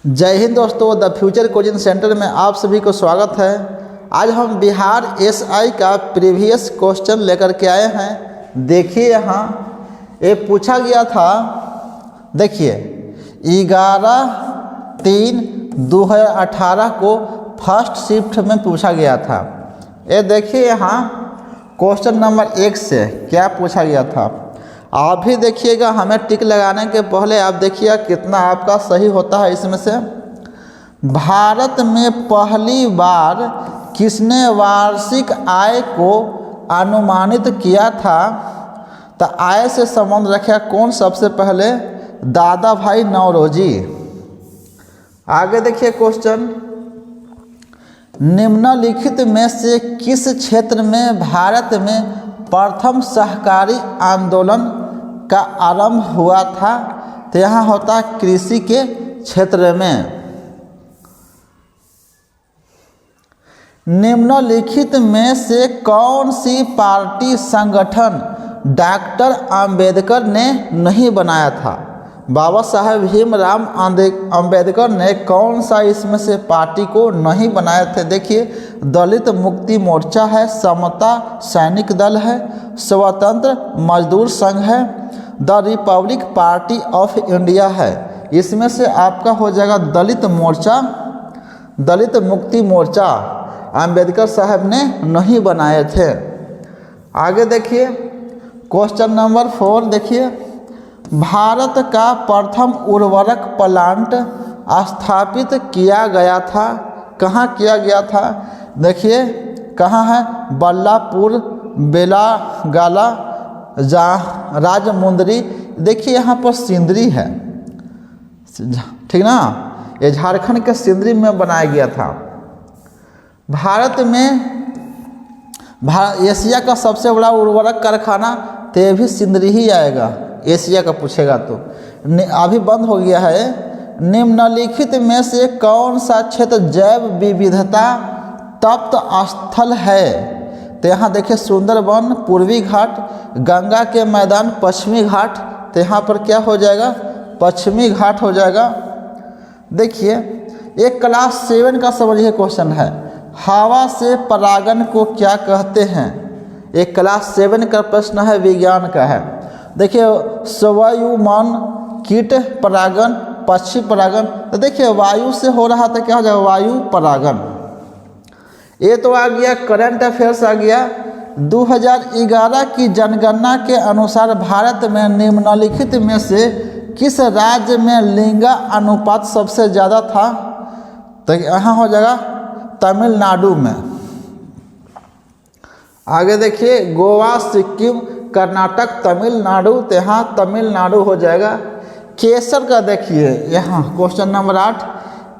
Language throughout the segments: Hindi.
जय हिंद दोस्तों, द फ्यूचर कोचिंग सेंटर में आप सभी को स्वागत है। आज हम बिहार एसआई का प्रीवियस क्वेश्चन लेकर के आए हैं। देखिए यहाँ ये पूछा गया था, देखिए 11/3/2018 को फर्स्ट शिफ्ट में पूछा गया था। ये देखिए यहाँ क्वेश्चन नंबर 1 से क्या पूछा गया था। आप भी देखिएगा, हमें टिक लगाने के पहले आप देखिएगा कितना आपका सही होता है। इसमें से भारत में पहली बार किसने वार्षिक आय को अनुमानित किया था? तो आय से संबंध रखा कौन सबसे पहले? दादा भाई नौरोजी। आगे देखिए क्वेश्चन, निम्नलिखित में से किस क्षेत्र में भारत में प्रथम सहकारी आंदोलन का आरंभ हुआ था? तो यहाँ होता कृषि के क्षेत्र में। निम्नलिखित में से कौन सी पार्टी संगठन डॉक्टर अंबेडकर ने नहीं बनाया था? बाबा साहेब भीमराव अंबेडकर ने कौन सा इसमें से पार्टी को नहीं बनाए थे? देखिए, दलित मुक्ति मोर्चा है, समता सैनिक दल है, स्वतंत्र मजदूर संघ है, the Republic party of India है। इसमें से आपका हो जाएगा दलित मोर्चा, दलित मुक्ति मोर्चा अंबेडकर साहब ने नहीं बनाए थे। आगे देखिए क्वेश्चन नंबर 4, देखिए भारत का प्रथम उर्वरक प्लांट स्थापित किया गया था। कहाँ किया गया था? देखिए कहाँ है? बल्लापुर, बेलागाला, राजमुंदरी। देखिए यहाँ पर सिंदरी है, ठीक ना? ये झारखंड के सिंदरी में बनाया गया था। भारत में एशिया का सबसे बड़ा उर्वरक कारखाना तो ये भी सिंदरी ही आएगा। एशिया का पूछेगा तो अभी बंद हो गया है। निम्नलिखित में से कौन सा क्षेत्र जैव विविधता तप्त स्थल है? तो यहाँ देखिए सुंदरवन, पूर्वी घाट, गंगा के मैदान, पश्चिमी घाट। तो यहाँ पर क्या हो जाएगा? पश्चिमी घाट हो जाएगा। देखिए एक क्लास 7 का समझिए क्वेश्चन है, हवा से परागन को क्या कहते हैं? एक क्लास 7 का प्रश्न है, विज्ञान का है। देखिए स्वायुमान, कीट परागन, पक्षी परागन। तो देखिए वायु से हो रहा था, क्या हो जाएगा? वायु परागन। ये तो आ गया करंट अफेयर्स आ गया। 2011 की जनगणना के अनुसार भारत में निम्नलिखित में से किस राज्य में लिंग अनुपात सबसे ज़्यादा था? तो यहाँ हो जाएगा तमिलनाडु में। आगे देखिए गोवा, सिक्किम, कर्नाटक, तमिलनाडु। तो यहाँ तमिलनाडु हो जाएगा। केसर का देखिए यहाँ क्वेश्चन नंबर 8,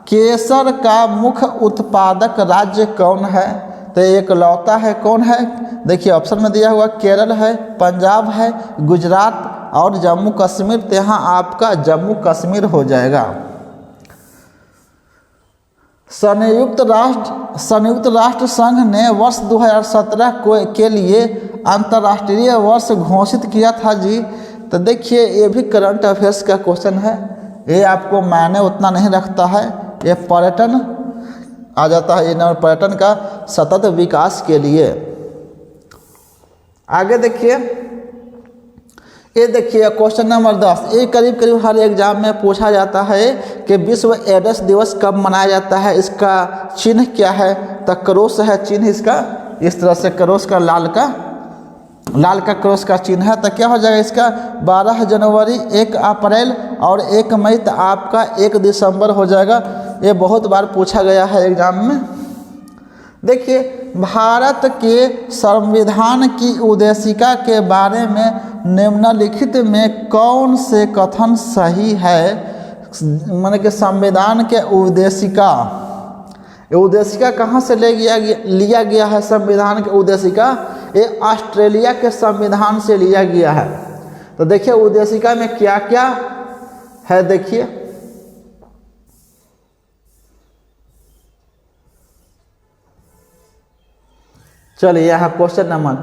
केसर का मुख्य उत्पादक राज्य कौन है? तो एक लौता है, कौन है? देखिए ऑप्शन में दिया हुआ केरल है, पंजाब है, गुजरात और जम्मू कश्मीर। तो यहाँ आपका जम्मू कश्मीर हो जाएगा। संयुक्त राष्ट्र संघ ने वर्ष 2017 के लिए अंतर्राष्ट्रीय वर्ष घोषित किया था जी। तो देखिए ये भी करंट अफेयर्स का क्वेश्चन है। ये आपको मायने उतना नहीं रखता है, ये पर्यटन आ जाता है, ये पर्यटन का सतत विकास के लिए। आगे देखिए, ये देखिए क्वेश्चन नंबर 10, ये करीब करीब हर एग्जाम में पूछा जाता है कि विश्व एड्स दिवस कब मनाया जाता है? इसका चिन्ह क्या है? तो क्रॉस है चिन्ह इसका, इस तरह से क्रॉस का लाल का क्रॉस का चिन्ह है। तो क्या हो जाएगा इसका? 12 जनवरी, 1 अप्रैल और 1 मई। तो आपका 1 दिसंबर हो जाएगा। ये बहुत बार पूछा गया है एग्जाम में। देखिए भारत के संविधान की उद्देशिका के बारे में निम्नलिखित में कौन से कथन सही है? माने कि संविधान के उद्देशिका कहाँ से लिया गया है? संविधान के उद्देशिका ये ऑस्ट्रेलिया के संविधान से लिया गया है। तो देखिए उद्देशिका में क्या क्या है, देखिए चलिए यहाँ क्वेश्चन नंबर,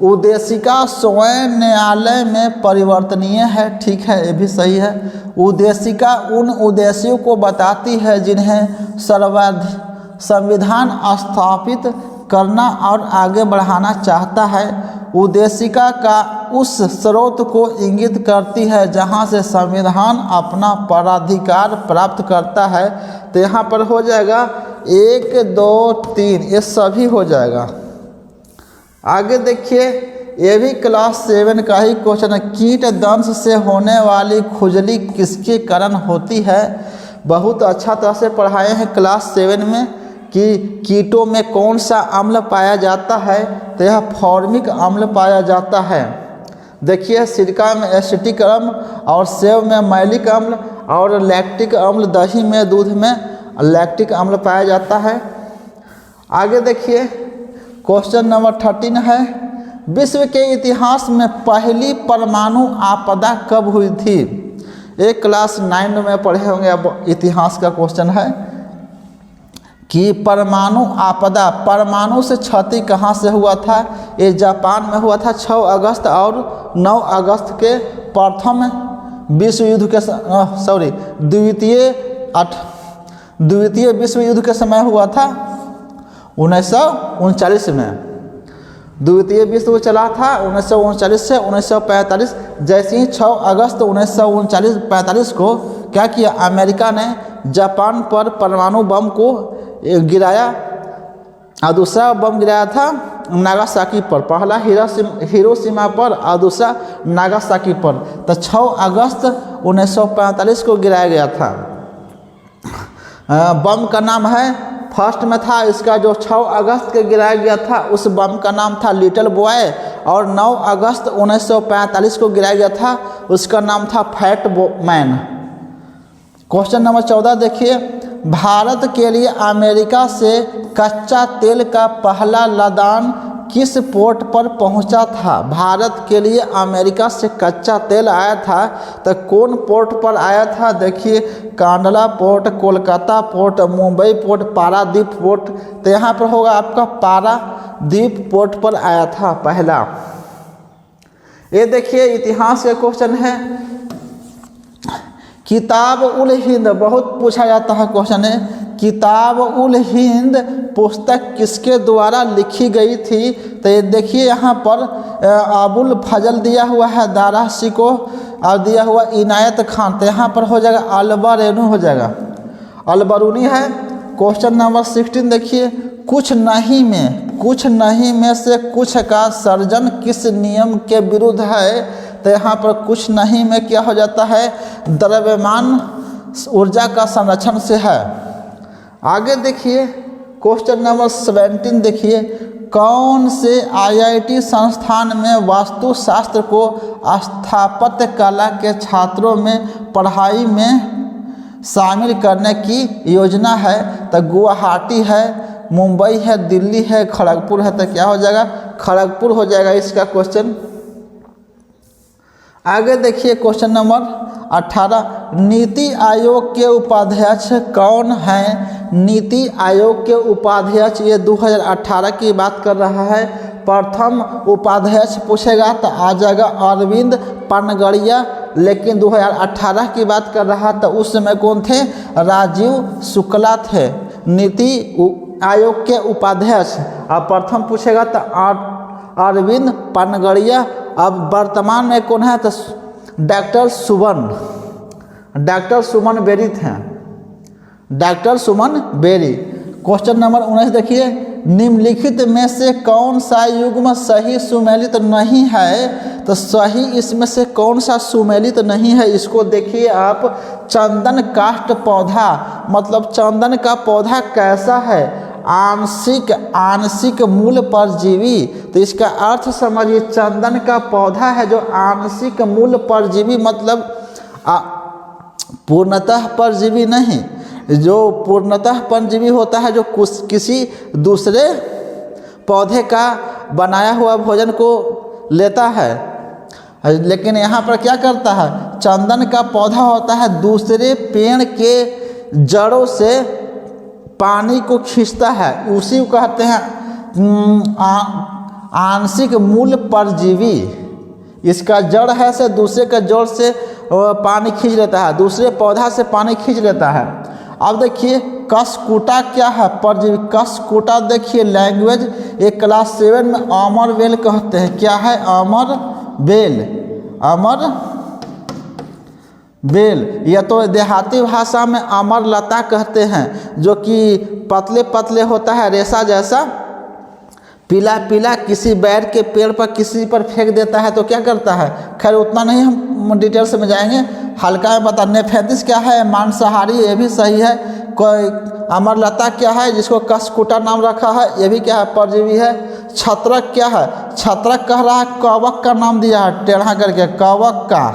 उद्देशिका स्वयं न्यायालय में परिवर्तनीय है। ठीक है, ये भी सही है। उद्देशिका उन उद्देश्यों को बताती है जिन्हें संविधान स्थापित करना और आगे बढ़ाना चाहता है। उद्देशिका का उस स्रोत को इंगित करती है जहाँ से संविधान अपना पराधिकार प्राप्त करता है। तो यहाँ पर हो जाएगा 1 2 3, ये सभी हो जाएगा। आगे देखिए, ये भी क्लास 7 का ही क्वेश्चन है। कीट दंश से होने वाली खुजली किसके कारण होती है? बहुत अच्छा तरह से पढ़ाए हैं क्लास 7 में कि कीटों में कौन सा अम्ल पाया जाता है। तो यह फॉर्मिक अम्ल पाया जाता है। देखिए, सिरका में एसिटिक अम्ल और सेब में मैलिक अम्ल और लैक्टिक अम्ल, दही में दूध में लैक्टिक अम्ल पाया जाता है। आगे देखिए, क्वेश्चन नंबर 13 है, विश्व के इतिहास में पहली परमाणु आपदा कब हुई थी? एक क्लास 9 में पढ़े होंगे, अब इतिहास का क्वेश्चन है कि परमाणु आपदा, परमाणु से क्षति कहाँ से हुआ था? ये जापान में हुआ था 6 अगस्त और 9 अगस्त के प्रथम विश्व युद्ध के द्वितीय विश्व युद्ध के समय हुआ था 1939 में। द्वितीय विश्व चला था 1939 से 1945। जैसे ही 6 अगस्त 1939 को क्या किया, अमेरिका ने जापान पर परमाणु बम को गिराया और दूसरा बम गिराया था नागासाकी पर। पहला हिरोशिमा पर और दूसरा नागासाकी पर। तो 6 अगस्त 1945 को गिराया गया था। बम का नाम है, फर्स्ट में था इसका जो 6 अगस्त के गिराया गया था, उस बम का नाम था लिटिल बॉय। और 9 अगस्त 1945 को गिराया गया था, उसका नाम था फैट मैन। क्वेश्चन नंबर 14 देखिए, भारत के लिए अमेरिका से कच्चा तेल का पहला लदान किस पोर्ट पर पहुंचा था? भारत के लिए अमेरिका से कच्चा तेल आया था, तो कौन पोर्ट पर आया था? देखिए, Kandla port, Kolkata port, Mumbai port, Paradip port. तो यहाँ पर होगा आपका पारादीप पोर्ट पर आया था पहला। ये देखिए, इतिहास का क्वेश्चन है। किताब उल हिंद, बहुत पूछा जाता है क्वेश्चन है, किताब उल हिंद पुस्तक किसके द्वारा लिखी गई थी? तो ये देखिए, यहाँ पर अबुल फजल दिया हुआ है दारासी को और दिया हुआ इनायत खान। तो यहाँ पर हो जाएगा अलबरेनू, हो जाएगा अलबरूनी है। क्वेश्चन नंबर 16 देखिए, कुछ नहीं में से कुछ का सर्जन किस नियम के विरुद्ध है? तो यहाँ पर कुछ नहीं में क्या हो जाता है, द्रव्यमान ऊर्जा का संरक्षण से है। आगे देखिए, क्वेश्चन नंबर 17 देखिए, कौन से आईआईटी संस्थान में वास्तुशास्त्र को स्थापत्य कला के छात्रों में पढ़ाई में शामिल करने की योजना है? तो गुवाहाटी है, मुंबई है, दिल्ली है, खड़गपुर है। तो क्या हो जाएगा, खड़गपुर हो जाएगा इसका क्वेश्चन। आगे देखिए, क्वेश्चन नंबर 18, नीति आयोग के उपाध्यक्ष कौन हैं? नीति आयोग के उपाध्यक्ष, ये 2018 की बात कर रहा है। प्रथम उपाध्यक्ष पूछेगा तो आ जाएगा अरविंद पनगड़िया, लेकिन 2018 की बात कर रहा तो उस समय कौन थे? राजीव शुक्ला थे नीति आयोग के उपाध्यक्ष। अब प्रथम पूछेगा तो अरविंद पनगड़िया। अब वर्तमान में कौन है? तो डॉक्टर सुमन बेरी थे, डॉक्टर सुमन बेरी। क्वेश्चन नंबर 19 देखिए, निम्नलिखित में से कौन सा युग्म सही सुमेलित नहीं है? तो सही इसमें से कौन सा सुमेलित नहीं है, इसको देखिए आप। चंदन काष्ठ पौधा, मतलब चंदन का पौधा कैसा है? आंशिक मूल परजीवी। तो इसका अर्थ समझिए, चंदन का पौधा है जो आंशिक मूल परजीवी, मतलब पूर्णतः परजीवी नहीं। जो पूर्णतः परजीवी होता है जो किसी दूसरे पौधे का बनाया हुआ भोजन को लेता है, लेकिन यहाँ पर क्या करता है? चंदन का पौधा होता है दूसरे पेड़ के जड़ों से पानी को खींचता है, उसी को कहते हैं आंशिक मूल परजीवी। इसका जड़ है से दूसरे का जड़ से पानी खींच लेता है, दूसरे पौधा से पानी खींच लेता है। अब देखिए कसकुटा क्या है, परजीवी। कसकुटा देखिए लैंग्वेज, एक क्लास 7 में अमर बेल कहते हैं। क्या है? अमर बेल। अमर बेल, या तो देहाती भाषा में अमर लता कहते हैं, जो कि पतले पतले होता है, रेशा जैसा, पीला पीला, किसी बैर के पेड़ पर किसी पर फेंक देता है तो क्या करता है। खैर उतना नहीं हम डिटेल्स में जाएंगे, हल्का में बता। नेफेंथिस क्या है? मांसाहारी, ये भी सही है। कोई अमरलता क्या है, जिसको कसकुटा नाम रखा है, ये भी क्या है? परजीवी है। छत्रक क्या है? छत्रक कह रहा है कवक का नाम दिया है टेढ़ा करके, कवक का,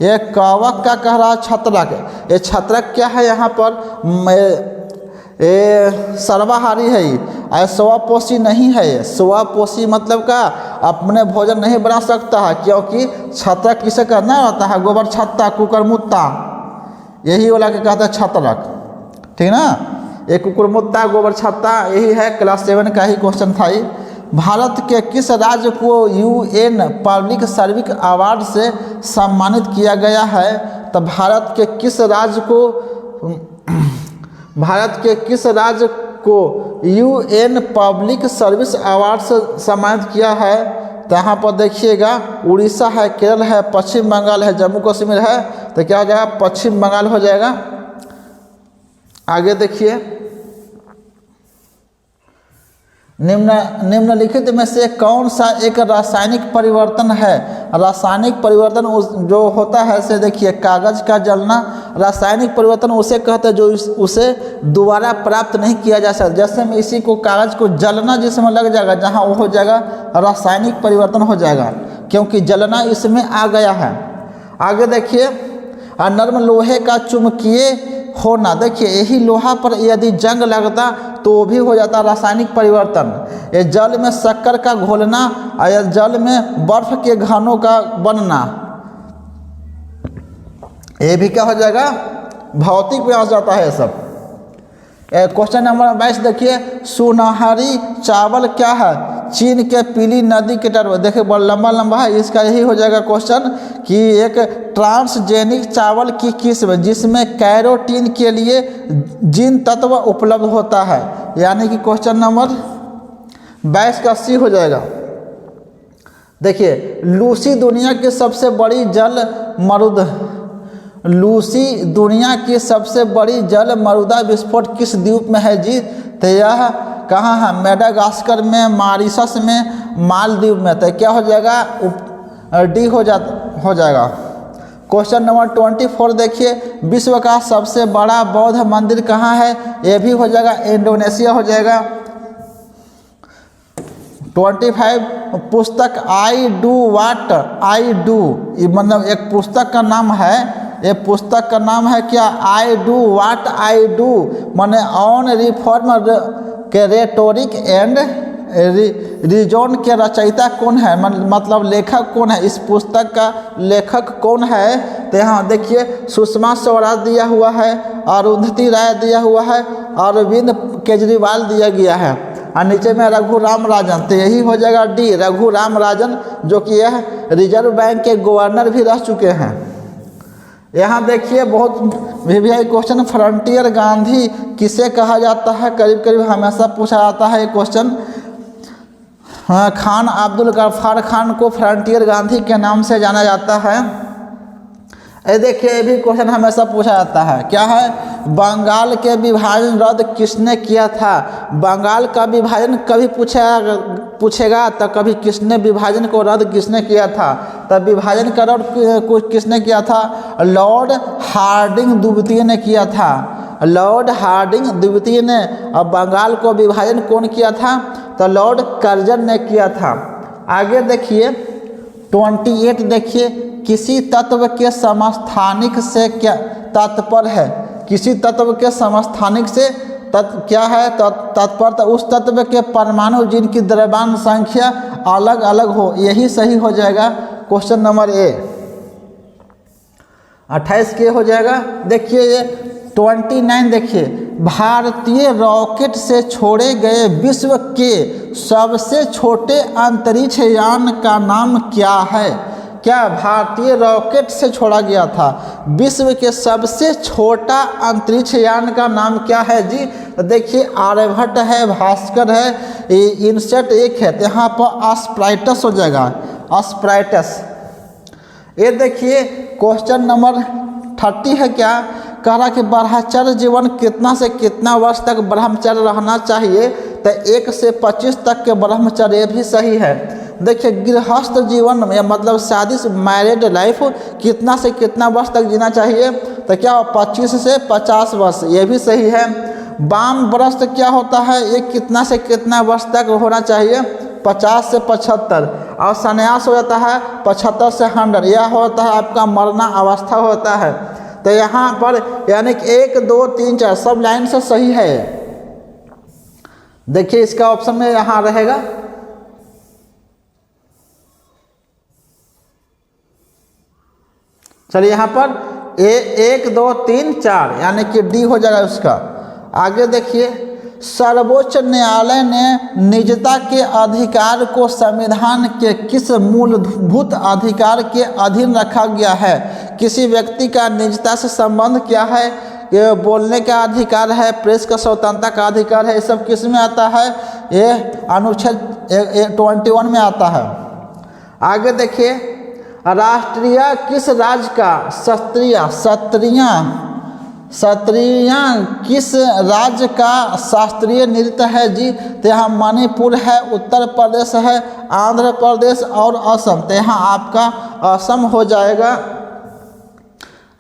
ये कवक का कह रहा है छत्रक। ये छत्रक क्या है? यहाँ पर सर्वाहारी है, ये स्वपोषी नहीं है। ये स्वपोषी मतलब का अपने भोजन नहीं बना सकता है, क्योंकि छत्रक किसे करना होता है? गोबर छत्ता, कुकरमुत्ता, यही वाला के कहता है छत्रक, ठीक ना। ये कुकरमुत्ता, गोबर छत्ता, यही है। क्लास 7 का ही क्वेश्चन था ये। भारत के किस राज्य को UN पब्लिक सर्विस अवार्ड से सम्मानित किया गया है? तो भारत के किस राज्य को UN पब्लिक सर्विस अवार्ड से सम्मानित किया है? तो यहाँ पर देखिएगा उड़ीसा है, केरल है, पश्चिम बंगाल है, जम्मू कश्मीर है। तो क्या हो जाएगा? पश्चिम बंगाल हो जाएगा। आगे देखिए, निम्नलिखित में से कौन सा एक रासायनिक परिवर्तन है? रासायनिक परिवर्तन जो होता है से देखिए, कागज का जलना रासायनिक परिवर्तन उसे कहते हैं जो उसे दोबारा प्राप्त नहीं किया जा सकता। जैसे में इसी को कागज को जलना जिसमें लग जाएगा, जहाँ वो हो जाएगा रासायनिक परिवर्तन हो जाएगा, क्योंकि जलना इसमें आ गया है। आगे देखिए, नर्म लोहे का चुंबकीय होना, देखिए यही लोहा पर यदि जंग लगता तो भी हो जाता रासायनिक परिवर्तन। ये जल में शक्कर का घोलना या जल में बर्फ के घनों का बनना, ये भी क्या हो जाएगा? भौतिक में आ जाता है सब। क्वेश्चन नंबर 22 देखिए, सुनहरी चावल क्या है? चीन के पीली नदी के तट। देखिए बड़ा लंबा लंबा है, इसका यही हो जाएगा क्वेश्चन कि एक ट्रांसजेनिक चावल की किस्म जिसमें कैरोटीन के लिए जीन तत्व उपलब्ध होता है। यानी कि क्वेश्चन नंबर 22 का C हो जाएगा। देखिए लूसी दुनिया की सबसे बड़ी जल मरुद, लूसी दुनिया की सबसे बड़ी जल मरुदा विस्फोट किस द्वीप में है जी? तो यह कहाँ है? मेडागास्कर में, मॉरिशस में, मालदीव में। तो क्या हो जाएगा? D हो जाएगा। क्वेश्चन नंबर 24 देखिए, विश्व का सबसे बड़ा बौद्ध मंदिर कहाँ है? ये भी हो जाएगा इंडोनेशिया हो जाएगा। 25 पुस्तक I do watt I do, मतलब एक पुस्तक का नाम है, ये पुस्तक का नाम है क्या? I do watt I do, माने ऑन रिफॉर्म के रेटोरिक एंड रिजोन के रचयिता कौन है? मतलब लेखक कौन है? इस पुस्तक का लेखक कौन है? तो यहाँ देखिए सुषमा स्वराज दिया हुआ है, अरुंधति राय दिया हुआ है, अरविंद केजरीवाल दिया गया है, और नीचे में रघुराम राजन। तो यही हो जाएगा D, रघुराम राजन, जो कि यह रिजर्व बैंक के गवर्नर भी रह चुके हैं। यहाँ देखिए बहुत VVI क्वेश्चन, फ्रंटियर गांधी किसे कहा जाता है? करीब करीब हमेशा पूछा जाता है ये क्वेश्चन। खान अब्दुल गफ्फार खान को फ्रंटियर गांधी के नाम से जाना जाता है। ये देखिए ये भी क्वेश्चन हमेशा पूछा जाता है, क्या है? बंगाल के विभाजन रद्द किसने किया था? बंगाल का विभाजन कभी पूछेगा तो कभी किसने विभाजन को रद्द किसने किया था? तब विभाजन का रद्द किसने किया था? लॉर्ड हार्डिंग द्वितीय ने किया था। लॉर्ड हार्डिंग द्वितीय ने। अब बंगाल को विभाजन कौन किया था? तो लॉर्ड कर्जन ने किया था। आगे देखिए 28 देखिए, किसी तत्व के समस्थानिक से क्या तात्पर्य है? किसी तत्व के समस्थानिक से क्या है तात्पर्य? उस तत्व के परमाणु जिनकी द्रव्यमान संख्या अलग अलग हो, यही सही हो जाएगा। क्वेश्चन नंबर A 28 के हो जाएगा। देखिए ये 29 देखिए, भारतीय रॉकेट से छोड़े गए विश्व के सबसे छोटे अंतरिक्ष यान का नाम क्या है? क्या भारतीय रॉकेट से छोड़ा गया था विश्व के सबसे छोटा अंतरिक्ष यान का नाम क्या है जी? तो देखिए, आर्यभट्ट है, भास्कर है, इनसेट एक है, तो यहाँ पर एस्पिराटस हो जाएगा, एस्पिराटस। ये देखिए क्वेश्चन नंबर 30 है, क्या कह रहा कि ब्रह्मचर्य जीवन कितना से कितना वर्ष तक ब्रह्मचर्य रहना चाहिए? तो 1 से 25 तक के ब्रह्मचर्य भी सही है। देखिए, गृहस्थ जीवन में मतलब शादी से मैरिड लाइफ कितना से कितना वर्ष तक जीना चाहिए? तो क्या 25 से 50 वर्ष, ये भी सही है। वाम व्रत क्या होता है, ये कितना से कितना वर्ष तक होना चाहिए? 50 से 75। और संन्यास हो जाता है 75 से 100, यह होता है आपका मरना अवस्था होता है। तो यहाँ पर यानी कि 1, 2, 3, 4 सब लाइन से सही है। देखिए इसका ऑप्शन में यहाँ रहेगा। चलिए यहाँ पर 1, 2, 3, 4 यानी कि डी हो जाएगा उसका। आगे देखिए, सर्वोच्च न्यायालय ने निजता के अधिकार को संविधान के किस मूलभूत अधिकार के अधीन रखा गया है? किसी व्यक्ति का निजता से संबंध क्या है? ये बोलने का अधिकार है, प्रेस का स्वतंत्रता का अधिकार है, ये सब किस में आता है? ये अनुच्छेद 21 में आता है। आगे देखिए, राष्ट्रीय किस राज्य का सत्रियाँ किस राज्य का शास्त्रीय नृत्य है जी? तो यहाँ मणिपुर है, उत्तर प्रदेश है, आंध्र प्रदेश और असम, तो यहाँ आपका असम हो जाएगा।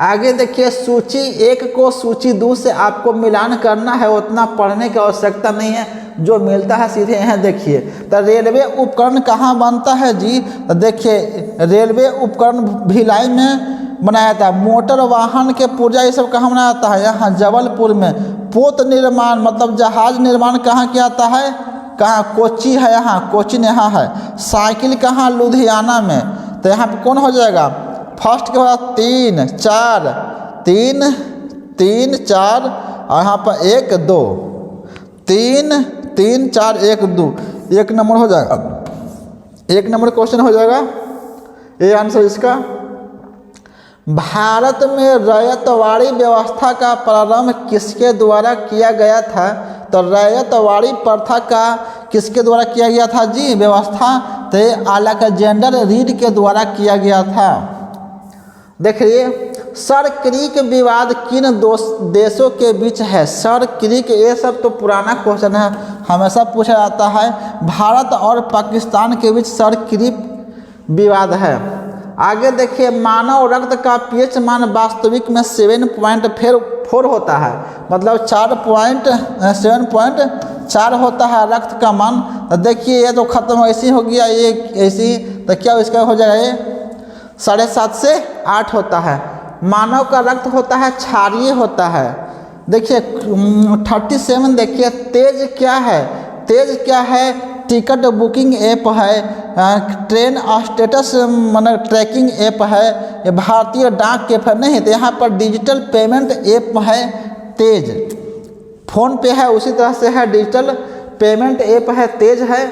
आगे देखिए, सूची 1 को सूची 2 से आपको मिलान करना है, उतना पढ़ने की आवश्यकता नहीं है, जो मिलता है सीधे यहाँ देखिए। तो रेलवे उपकरण कहाँ बनता है जी? तो देखिए, रेलवे उपकरण भिलाई में बनाया था। मोटर वाहन के पुर्जा ये सब कहाँ बनाया जाता है? यहाँ जबलपुर में। पोत निर्माण मतलब जहाज निर्माण कहाँ किया जाता है? कहाँ? कोच्चि है, यहाँ कोचिन यहाँ है। साइकिल कहाँ? लुधियाना में। तो यहाँ पर कौन हो जाएगा? फर्स्ट के बाद 3, 4, 3, 3, 4 और यहाँ पर 1, 2, 3, 3, 4, 1, 2, 1 नंबर हो जाएगा। 1 नंबर क्वेश्चन हो जाएगा ये आंसर इसका। भारत में रैयतवाड़ी व्यवस्था का प्रारंभ किसके द्वारा किया गया था? तो रैयतवाड़ी प्रथा का किसके द्वारा किया गया था जी व्यवस्था? तो अलेक्जेंडर रीड के द्वारा किया गया था। देखिए, सर क्रीक विवाद किन देशों के बीच है? सर क्रीक, ये सब तो पुराना क्वेश्चन है, हमेशा पूछा जाता है। भारत और पाकिस्तान के बीच सर क्रीक विवाद है। आगे देखिए, मानव रक्त का पीएच मान वास्तविक में 7.4 होता है, मतलब 7.4 होता है रक्त का मान। तो देखिए, ये तो खत्म ऐसी हो गया, ये ऐसी, तो क्या इसका हो जाएगा? ये 7.5 से 8 होता है। मानव का रक्त होता है क्षारीय होता है। देखिए 37 देखिए, तेज क्या है? तेज क्या है? टिकट बुकिंग ऐप है, ट्रेन स्टेटस मतलब ट्रैकिंग ऐप है, ये भारतीय डाक ऐप है नहीं, तो यहाँ पर डिजिटल पेमेंट ऐप है तेज। फ़ोन पे है उसी तरह से है, डिजिटल पेमेंट ऐप है तेज है।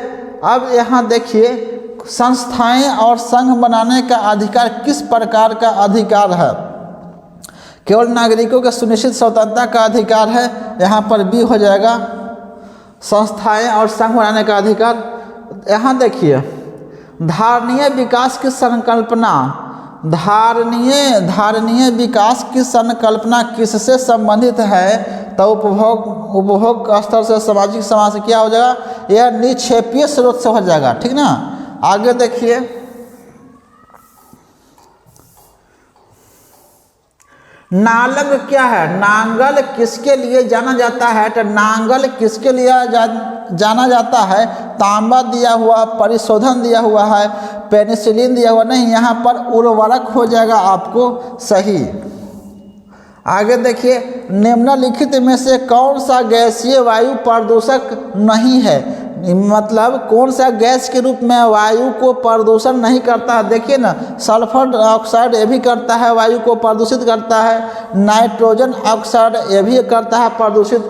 अब यहाँ देखिए, संस्थाएं और संघ बनाने का अधिकार किस प्रकार का अधिकार है? केवल नागरिकों के सुनिश्चित स्वतंत्रता का अधिकार है, यहाँ पर बी हो जाएगा। संस्थाएं और संघ बनाने का अधिकार। यहाँ देखिए, धारणीय विकास की संकल्पना, धारणीय विकास की संकल्पना किससे संबंधित है? तो उपभोग स्तर से, सामाजिक समाज से क्या हो जाएगा? यह निक्षेपीय स्रोत से हो जाएगा, ठीक ना। आगे देखिए, नालग क्या है? नांगल किसके लिए जाना जाता है? तो नांगल किसके लिए जाना जाता है? तांबा दिया हुआ, परिशोधन दिया हुआ है, पेनिसिलिन दिया हुआ नहीं, यहाँ पर उर्वरक हो जाएगा आपको सही। आगे देखिए, निम्नलिखित में से कौन सा गैसीय वायु प्रदूषक नहीं है? मतलब कौन सा गैस के रूप में वायु को प्रदूषण नहीं करता है? देखिए ना, सल्फर डाइऑक्साइड ये भी करता है, वायु को प्रदूषित करता है। नाइट्रोजन ऑक्साइड ये भी करता है प्रदूषित।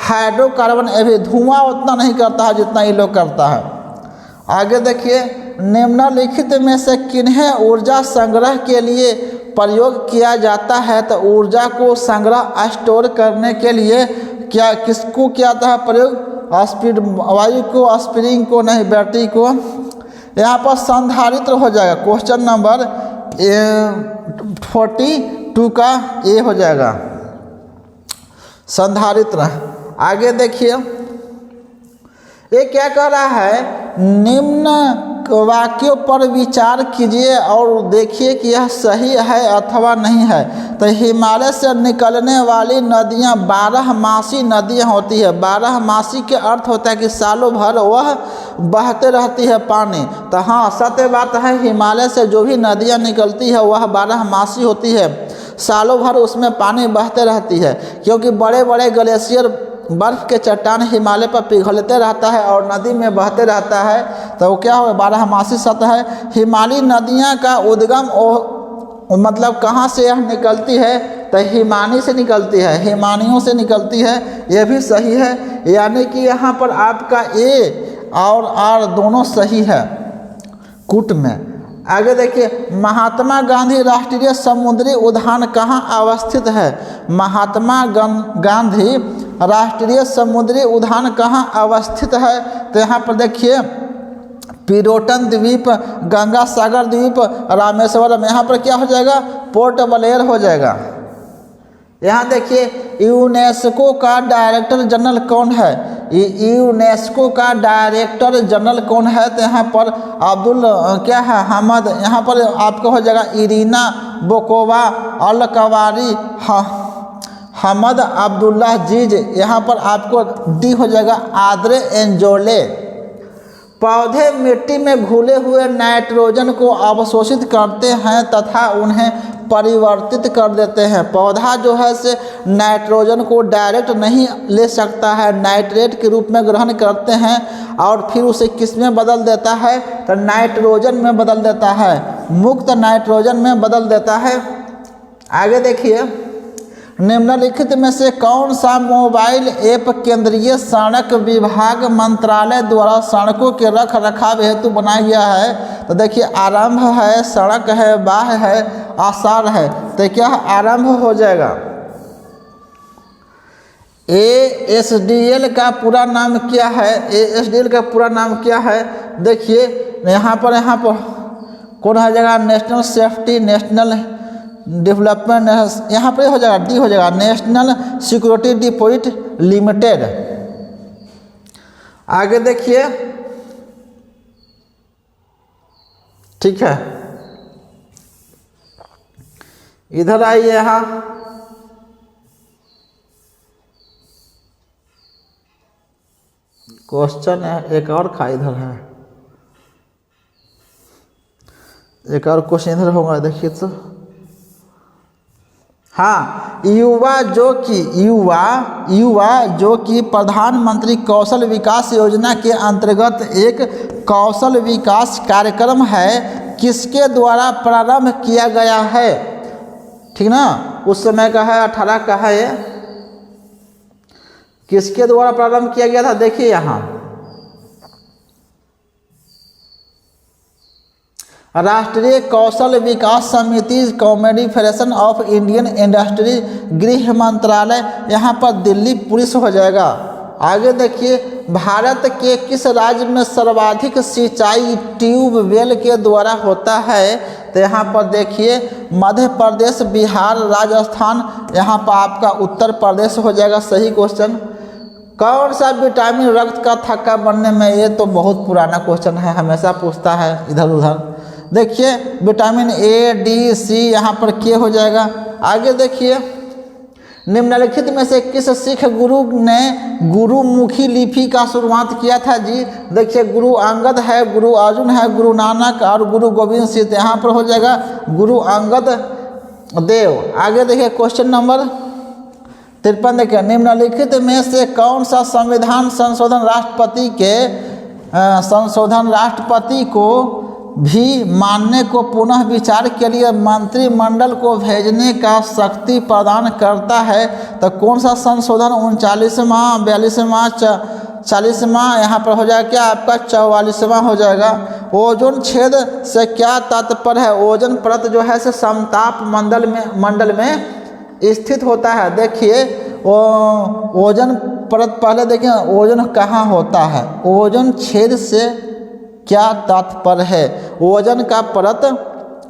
हाइड्रोकार्बन ये भी धुआं उतना नहीं करता है जितना ये लोग करता है। आगे देखिए, निम्नलिखित में से किन्हें ऊर्जा संग्रह के लिए प्रयोग किया जाता है? तो ऊर्जा को संग्रह स्टोर करने के लिए क्या किसको किया जाता है प्रयोग? स्पीड वायु को, स्प्रिंग को नहीं, बैटरी को। यहाँ पर संधारित्र हो जाएगा। क्वेश्चन नंबर 42 का ए हो जाएगा संधारित्र। आगे देखिए, ये क्या कह रहा है? निम्न वाक्यों पर विचार कीजिए और देखिए कि यह सही है अथवा नहीं है। तो हिमालय से निकलने वाली नदियां 12मासी नदियां होती है। 12मासी के अर्थ होता है कि सालों भर वह बहते रहती है पानी। तो हाँ, सत्य बात है, हिमालय से जो भी नदियां निकलती है वह 12मासी होती है, सालों भर उसमें पानी बहते रहती है। क्योंकि बड़े बड़े ग्लेशियर बर्फ के चट्टान हिमालय पर पिघलते रहता है और नदी में बहते रहता है, तो क्या हो? 12मासी सतह है। हिमालयी नदियाँ का उद्गम मतलब कहाँ से यह निकलती है? तो हिमानी से निकलती है, हिमानियों से निकलती है। यह भी सही है, यानी कि यहाँ पर आपका ए और आर दोनों सही है कूट में। आगे देखिए, महात्मा गांधी राष्ट्रीय समुद्री उद्यान कहाँ अवस्थित है? महात्मा गांधी राष्ट्रीय समुद्री उद्यान कहाँ अवस्थित है? तो यहाँ पर देखिए, पिरोटन द्वीप, गंगा सागर द्वीप, रामेश्वरम। यहाँ पर क्या हो जाएगा? पोर्ट ब्लेयर हो जाएगा। यहाँ देखिए, यूनेस्को का डायरेक्टर जनरल कौन है? यूनेस्को का डायरेक्टर जनरल कौन है? तो यहाँ पर अब्दुल क्या है? हमद। यहाँ पर आपका हो जाएगा इरीना बोकोवा अल कवारी हमद अब्दुल्ला जीज। यहाँ पर आपको डी हो जाएगा आद्रे एंजोले। पौधे मिट्टी में घुले हुए नाइट्रोजन को अवशोषित करते हैं तथा उन्हें परिवर्तित कर देते हैं। पौधा जो है से नाइट्रोजन को डायरेक्ट नहीं ले सकता है, नाइट्रेट के रूप में ग्रहण करते हैं और फिर उसे किस में बदल देता है? तो नाइट्रोजन में बदल देता है, मुक्त नाइट्रोजन में बदल देता है। आगे देखिए, निम्नलिखित में से कौन सा मोबाइल ऐप केंद्रीय सड़क विभाग मंत्रालय द्वारा सड़कों के रख रखाव हेतु बनाया गया है? तो देखिए, आरंभ है, सड़क है, बाह है, आसार है। तो क्या आरंभ हो जाएगा? ASDL का पूरा नाम क्या है? ASDL का पूरा नाम क्या है? देखिए, यहाँ पर कौन हो जाएगा? नेशनल सेफ्टी, नेशनल डेवलपमेंट, यहाँ पर हो जाएगा डी हो जाएगा नेशनल सिक्योरिटी डिपॉजिट लिमिटेड। आगे देखिए, ठीक है, इधर आइए। यहाँ क्वेश्चन है एक और का, इधर है एक और क्वेश्चन इधर होगा। देखिए तो हाँ, युवा जो कि प्रधानमंत्री कौशल विकास योजना के अंतर्गत एक कौशल विकास कार्यक्रम है, किसके द्वारा प्रारंभ किया गया है? ठीक ना, उस समय का है, 18 का है। ये किसके द्वारा प्रारंभ किया गया था? देखिए यहाँ, राष्ट्रीय कौशल विकास समिति, कॉन्फेडरेशन ऑफ इंडियन इंडस्ट्री, गृह मंत्रालय। यहाँ पर दिल्ली पुलिस हो जाएगा। आगे देखिए, भारत के किस राज्य में सर्वाधिक सिंचाई ट्यूबवेल के द्वारा होता है? तो यहाँ पर देखिए, मध्य प्रदेश, बिहार, राजस्थान। यहाँ पर आपका उत्तर प्रदेश हो जाएगा सही क्वेश्चन। कौन सा विटामिन रक्त का थक्का बनने में? ये तो बहुत पुराना क्वेश्चन है, हमेशा पूछता है इधर उधर। देखिए, विटामिन ए, डी, सी। यहाँ पर के हो जाएगा। आगे देखिए, निम्नलिखित में से किस सिख गुरु ने गुरुमुखी लिपि का शुरुआत किया था? जी देखिए, गुरु अंगद है, गुरु अर्जुन है, गुरु नानक और गुरु गोविंद सिंह। यहाँ पर हो जाएगा गुरु अंगद देव। आगे देखिए, क्वेश्चन नंबर 53 देखिए, निम्नलिखित में से कौन सा संविधान संशोधन राष्ट्रपति के संशोधन राष्ट्रपति को भी मानने को पुनः विचार के लिए मंत्रिमंडल को भेजने का शक्ति प्रदान करता है। तो कौन सा संशोधन 39वां, 42वां, 40वां यहाँ पर हो जाएगा क्या आपका 44वां हो जाएगा। ओजोन छेद से क्या तात्पर्य है? ओजोन परत जो है से समताप मंडल में स्थित होता है। देखिए ओजोन परत, पहले देखिए ओजोन कहाँ होता है। ओजोन छेद से क्या तात्पर्य है? ओजोन का परत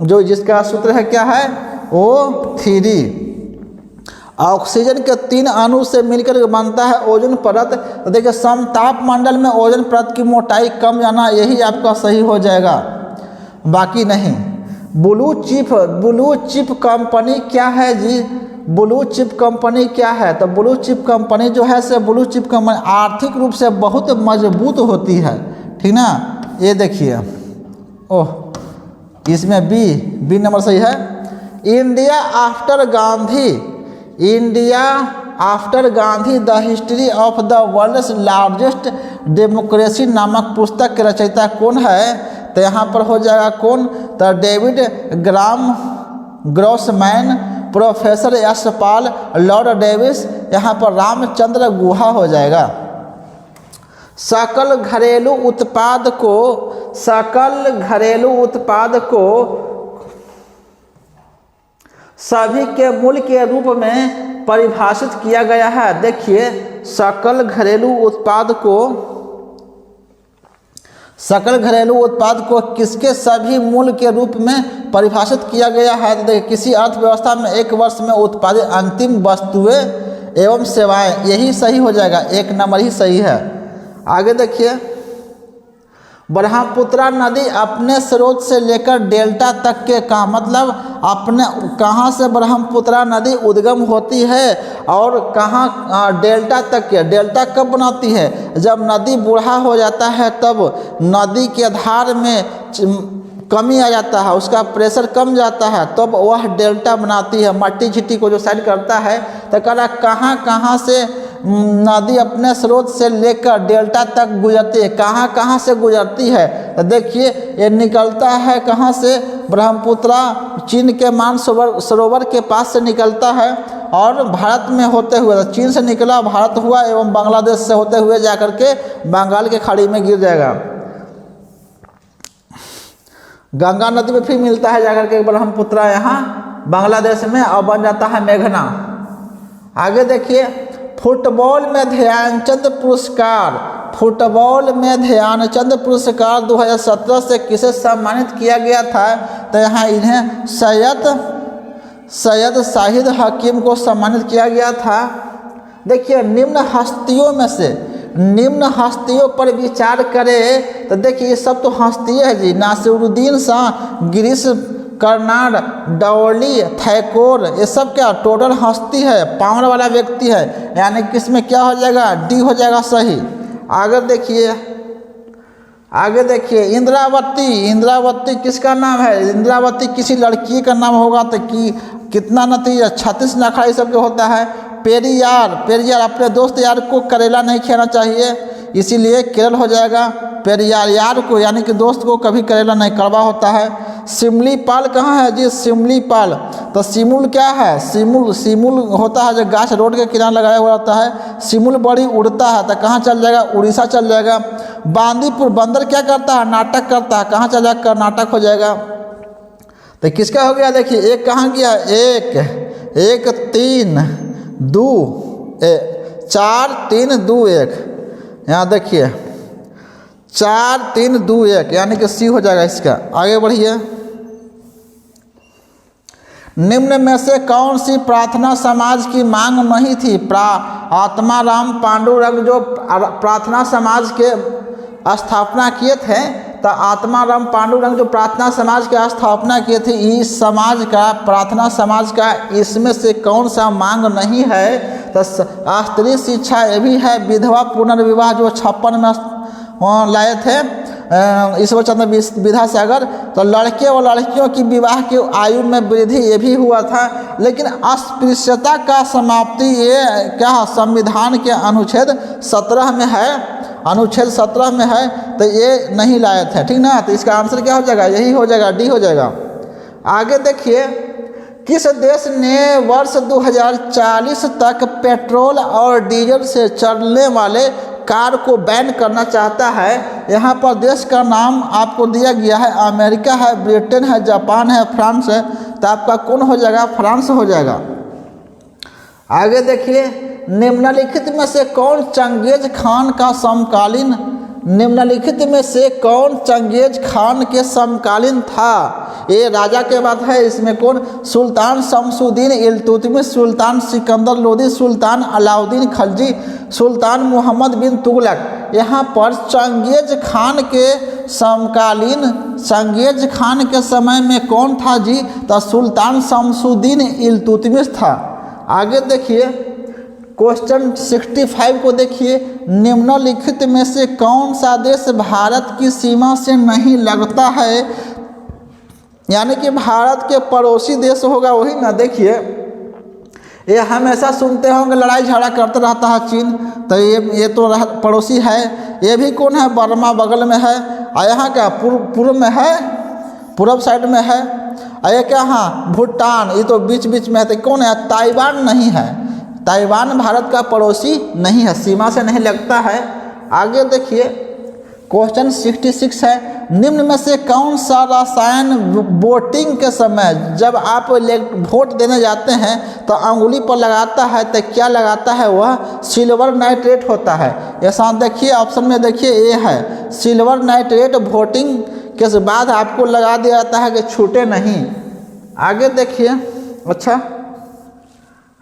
जो जिसका सूत्र है क्या है O3, ऑक्सीजन के 3 अणु से मिलकर बनता है ओजोन परत। तो देखिए समताप मंडल में ओजोन परत की मोटाई कम जाना यही आपका सही हो जाएगा, बाकी नहीं। ब्लू चिप कंपनी क्या है जी? ब्लू चिप कंपनी क्या है? तो ब्लू चिप कंपनी जो है से ब्लू चिप कंपनी आर्थिक रूप से बहुत मजबूत होती है, ठीक ना। ये देखिए ओह इसमें बी नंबर सही है। India after Gandhi the history of the world's largest democracy नामक पुस्तक के रचयिता कौन है? तो यहाँ पर हो जाएगा कौन? तो David Grossman, professor Yashpal, Lord Davis, यहाँ पर रामचंद्र गुहा हो जाएगा। सकल घरेलू उत्पाद को सभी के मूल्य के रूप में परिभाषित किया गया है। देखिए सकल घरेलू उत्पाद को किसके सभी मूल्य के रूप में परिभाषित किया गया है? देखिए किसी अर्थव्यवस्था में एक वर्ष में उत्पादित अंतिम वस्तुएं एवं सेवाएं, यही सही हो जाएगा, 1 नंबर ही सही है। आगे देखिए ब्रह्मपुत्रा नदी अपने स्रोत से लेकर डेल्टा तक के कहाँ से ब्रह्मपुत्रा नदी उद्गम होती है और कहाँ डेल्टा तक के? डेल्टा कब बनाती है? जब नदी बूढ़ा हो जाता है तब नदी के धार में कमी आ जाता है, उसका प्रेशर कम जाता है, तब वह डेल्टा बनाती है। मट्टी झिट्टी को जो साइड करता है तो कह रहा कहाँ से नदी अपने स्रोत से लेकर डेल्टा तक गुजरती है, कहाँ से गुजरती है? तो देखिए ये निकलता है कहाँ से? ब्रह्मपुत्रा चीन के मानसरोवर के पास से निकलता है और भारत में होते हुए, चीन से निकला भारत हुआ एवं बांग्लादेश से होते हुए जाकर के बंगाल के खाड़ी में गिर जाएगा। गंगा नदी में फिर मिलता है जाकर के ब्रह्मपुत्रा यहाँ बांग्लादेश में और बन जाता है मेघना। आगे देखिए फुटबॉल में ध्यानचंद पुरस्कार 2017 से किसे सम्मानित किया गया था? तो यहाँ इन्हें सैयद शाहिद हकीम को सम्मानित किया गया था। देखिए निम्न हस्तियों पर विचार करें तो देखिए ये सब तो हस्तियाँ है जी। नासिरुद्दीन शाह, गिरीश कर्नाड, डॉली, थैकोर, ये सब क्या टोटल हस्ती है, पावर वाला व्यक्ति है, यानी कि इसमें क्या हो जाएगा? डी हो जाएगा सही। आगे देखिए इंद्रावती किसका नाम है? इंद्रावती किसी लड़की का नाम होगा तो कितना नतीजा 36 नखरा ये सब के होता है। पेरियार अपने दोस्त यार को करेला नहीं खाना चाहिए, इसीलिए केरल हो जाएगा। पेरियार यार को यानी कि दोस्त को कभी करेला नहीं, कड़वा होता है। सिमलीपाल कहाँ है जी? सिमलीपाल तो सिमुल क्या है? सिमुल होता है जो गाछ रोड के किनारे लगाया हुआ होता है। सिमुल बड़ी उड़ता है तो कहाँ चल जाएगा? उड़ीसा चल जाएगा। बांदीपुर बंदर क्या करता है? नाटक करता है, कहाँ चल जाएगा? कर्नाटक हो जाएगा। तो किसका हो गया? देखिए एक कहाँ गया? 1 3 2 4 3 2 1, यहाँ देखिए 4 3 2 1 यानी कि सी हो जाएगा इसका। आगे बढ़िए निम्न में से कौन सी प्रार्थना समाज की मांग नहीं थी? आत्माराम पांडुरंग जो प्रार्थना समाज के स्थापना किए थे, तो आत्माराम पांडुरंग जो प्रार्थना समाज की स्थापना किए थे, इस समाज का प्रार्थना समाज का इसमें से कौन सा मांग नहीं है? तो स्त्री शिक्षा ये भी है। विधवा पुनर्विवाह जो 56 में लाए थे ईश्वर चंद्र विद्यासागर, तो लड़के और लड़कियों की विवाह की आयु में वृद्धि ये भी हुआ था। लेकिन अस्पृश्यता का समाप्ति ये क्या संविधान के अनुच्छेद 17 में है। अनुच्छेद 17 में है, तो ये नहीं लाए थे, ठीक ना। तो इसका आंसर क्या हो जाएगा, यही हो जाएगा, डी हो जाएगा। आगे देखिए, किस देश ने वर्ष 2040 तक पेट्रोल और डीजल से चलने वाले कार को बैन करना चाहता है। यहाँ पर देश का नाम आपको दिया गया है, अमेरिका है, ब्रिटेन है, जापान है, फ्रांस है। तो आपका कौन हो जाएगा, फ्रांस हो जाएगा। आगे देखिए, निम्नलिखित में से कौन चंगेज खान का समकालीन, निम्नलिखित में से कौन चंगेज खान के समकालीन था। ये राजा के बात है, इसमें कौन, सुल्तान शमसुद्दीन इल्तुतमिश, सुल्तान सिकंदर लोदी, सुल्तान अलाउद्दीन खलजी, सुल्तान मोहम्मद बिन तुगलक। यहाँ पर चंगेज खान के समकालीन, चंगेज खान के समय में कौन था जी, तो सुल्तान शमसुद्दीन इल्तुतमिश था। आगे देखिए, क्वेश्चन 65 को देखिए, निम्नलिखित में से कौन सा देश भारत की सीमा से नहीं लगता है, यानी कि भारत के पड़ोसी देश होगा वही ना। देखिए, ये हमेशा सुनते होंगे लड़ाई झगड़ा करता रहता है चीन, तो ये तो पड़ोसी है। ये भी कौन है, बर्मा बगल में है, और यहाँ क्या पूर्व में है, पूर्व साइड में है। और ये क्या, हाँ भूटान, ये तो बीच बीच में है। तो कौन है, ताइवान नहीं है, ताइवान भारत का पड़ोसी नहीं है, सीमा से नहीं लगता है। आगे देखिए, क्वेश्चन 66 है, निम्न में से कौन सा रसायन वोटिंग के समय, जब आप वोट देने जाते हैं तो अंगुली पर लगाता है, तो क्या लगाता है, वह सिल्वर नाइट्रेट होता है। ये साथ देखिए, ऑप्शन में देखिए, ये है सिल्वर नाइट्रेट, वोटिंग के बाद आपको लगा दिया जाता है कि छूटे नहीं। आगे देखिए, अच्छा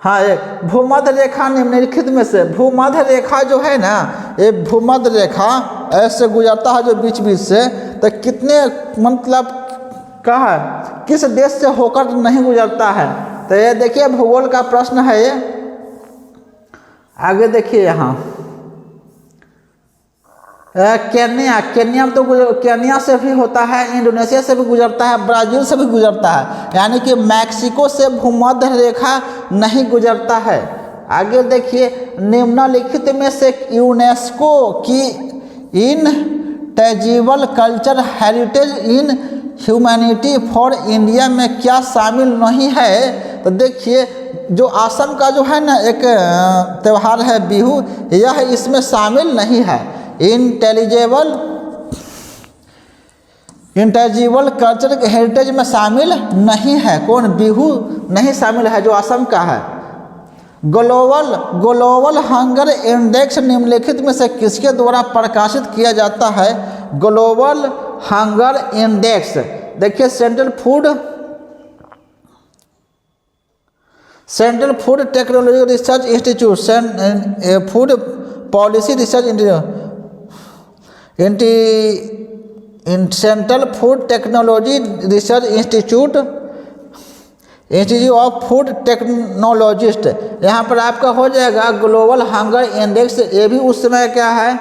हाँ, एक भूमध्य रेखा निम्नलिखित में से, भूमध्य रेखा जो है ना, ये भूमध्य रेखा ऐसे गुजरता है जो बीच बीच से, तो कितने मतलब का है, किस देश से होकर नहीं गुजरता है। तो ये देखिए, भूगोल का प्रश्न है ये। आगे देखिए, यहाँ केन्या, केन्या तो केन्या से भी होता है, इंडोनेशिया से भी गुजरता है, ब्राज़ील से भी गुजरता है, यानी कि मैक्सिको से भूमध्य रेखा नहीं गुजरता है। आगे देखिए, निम्नलिखित में से यूनेस्को की intangible culture heritage in humanity for India में क्या शामिल नहीं है। तो देखिए, जो असम का जो है ना एक त्यौहार है बिहू, यह इसमें शामिल नहीं है। इंटेंजिबल कल्चर हेरिटेज में शामिल नहीं है, कौन, बिहू नहीं शामिल है जो असम का है। ग्लोबल हंगर इंडेक्स निम्नलिखित में से किसके द्वारा प्रकाशित किया जाता है। ग्लोबल हंगर इंडेक्स, देखिए central food technology research institute, food policy research central food technology research institute of food technologist. यहाँ पर आपका हो जाएगा ग्लोबल हंगर इंडेक्स, ये भी उस समय क्या है,